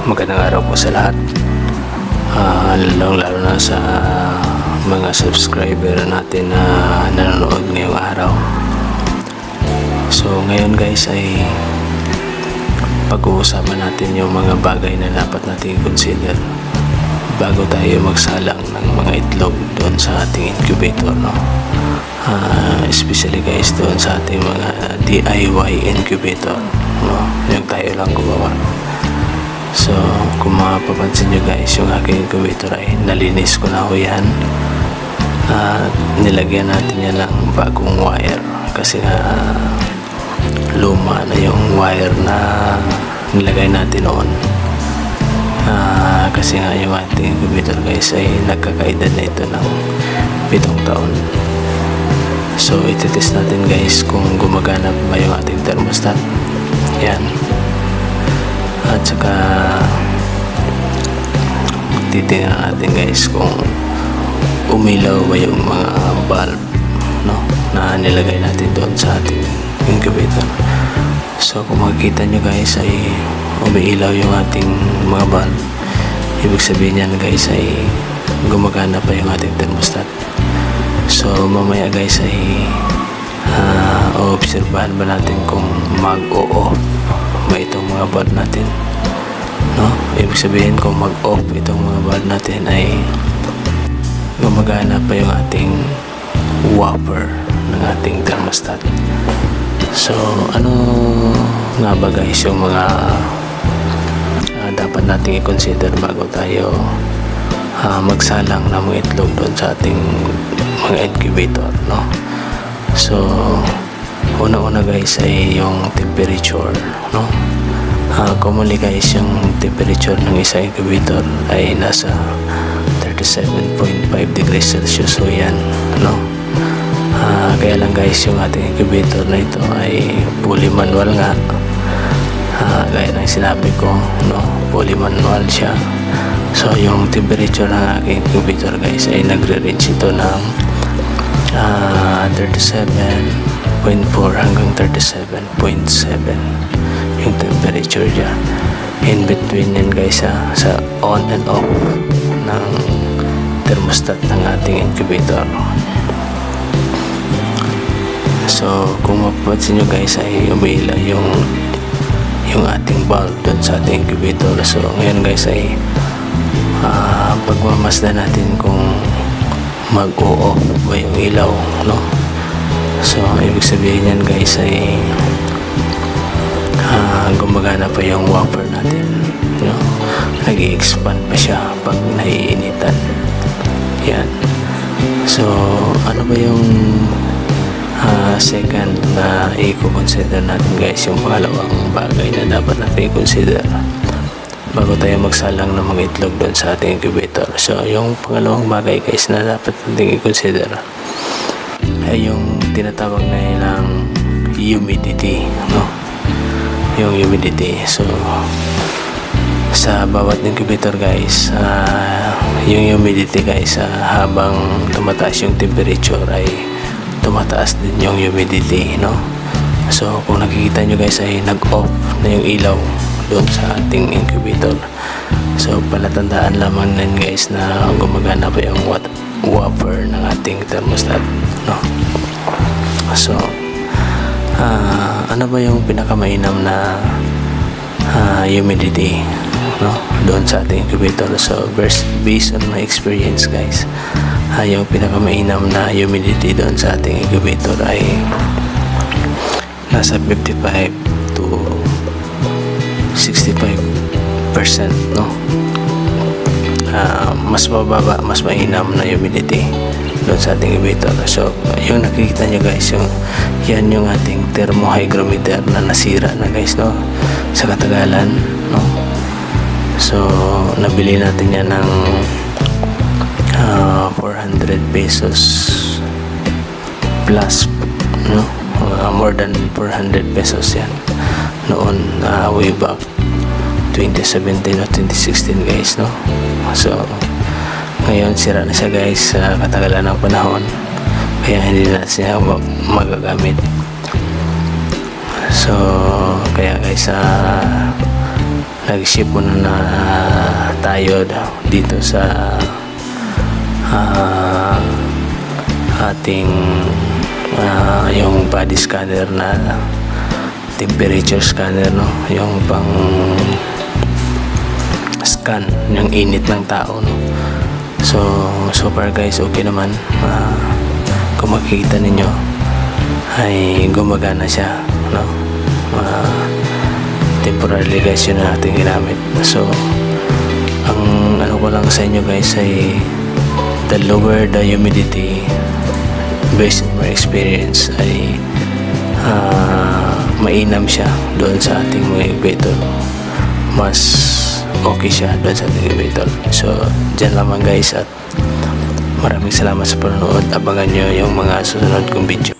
Magandang araw po sa lahat, lalo na sa mga subscriber natin na nanonood ngayong araw. So ngayon guys ay pag-uusapan natin yung mga bagay na dapat natin i-consider bago tayo magsalang ng mga itlog doon sa ating incubator, no? Especially guys doon sa ating mga DIY incubator, no? Yung tayo lang gumawa. So kung mapapansin nyo guys, yung aking incubator ay nalinis ko na ho yan at nilagyan natin yan ng bagong wire kasi nga luma na yung wire na nilagay natin noon. Kasi nga yung ating incubator guys ay nagkakaedad na ito ng 7 taon. So itetest natin guys kung gumagana ba yung ating thermostat. Yan. At saka titingnan natin guys kung umilaw ba yung mga bulb, no, na nilagay natin doon sa ating incubator. So kung makikita nyo guys ay umiilaw yung ating mga bulb, ibig sabihin yan guys ay gumagana pa yung ating thermostat. So mamaya guys ay obserbahan ba natin kung mag-o-off ba itong mga bulb natin, no? Ibig sabihin kung mag-off itong mga bulb natin ay gumagana pa yung ating whopper ng ating thermostat. So ano nga ba guys yung mga dapat nating i-consider bago tayo magsalang ng mga itlog doon sa ating mga incubator, no? So una-una guys ay yung temperature, no? Commonly guys yung temperature ng isang incubator ay nasa 37.5 degrees Celsius. So yan, no? Kaya lang guys yung ating incubator na ito ay fully manual nga. Gaya ng sinabi ko, no? Fully manual siya. So yung temperature ng aking incubator guys ay nagre-range ito ng 37.4 hanggang 37.7 yung temperature niya. In between yan guys sa on and off ng thermostat ng ating incubator. So kung mapapansin nyo guys ay umiilaw yung ating bulb doon sa ating incubator. So ngayon guys ay pagmamasdan natin kung mag-o-off ba yung ilaw, no? So ibig sabihin yan guys ay gumagana pa yung whopper natin, no? Nag-i-expand pa siya pag naiinitan. Yan. So ano ba yung second na i-consider natin guys, yung pangalawang bagay na dapat natin i-consider bago tayo magsalang ng mga itlog doon sa ating incubator. So yung pangalawang bagay guys na dapat natin i-consider ay yung tinatawag na nilang humidity, no? Yung humidity. So sa bawat incubator guys, yung humidity guys, habang tumataas yung temperature ay tumataas din yung humidity, no? So kung nakikita nyo guys ay nag-off na yung ilaw doon sa ating incubator. So palatandaan lamang nan guys na gumagana pa yung whopper ng ating thermostat, no? So ano ba yung pinakamainam na humidity, no, doon sa ating incubator? So based on my experience guys, yung pinakamainam na humidity doon sa ating incubator ay nasa 55 to 65%, no? Mas mababa, mas mainam na humidity doon sa ating incubator. So yung nakikita nyo guys, yan yung ating thermohygrometer na nasira na guys, no, sa katagalan, no? So nabili natin yan ng 400 pesos plus, no? More than 400 pesos yan noon, way back 2017 o 2016 guys, no? So ngayon sira na siya guys sa katagalan ng panahon, kaya hindi na siya magagamit. So kaya guys nag-ship muna na tayo dito sa ating yung body scanner na temperature scanner, no, yung pang scan yung init ng tao, no. So far guys, okay naman. Kung makikita ninyo ay gumagana siya, no. Temporarily guys yun na natin ginamit. So ang ano ko lang sa inyo guys ay the lower the humidity, based on my experience, ay mainam siya doon sa ating mga incubator. Mas okay siya doon sa ating incubator. So dyan lamang guys, at maraming salamat sa panonood. Abangan nyo yung mga susunod kong video.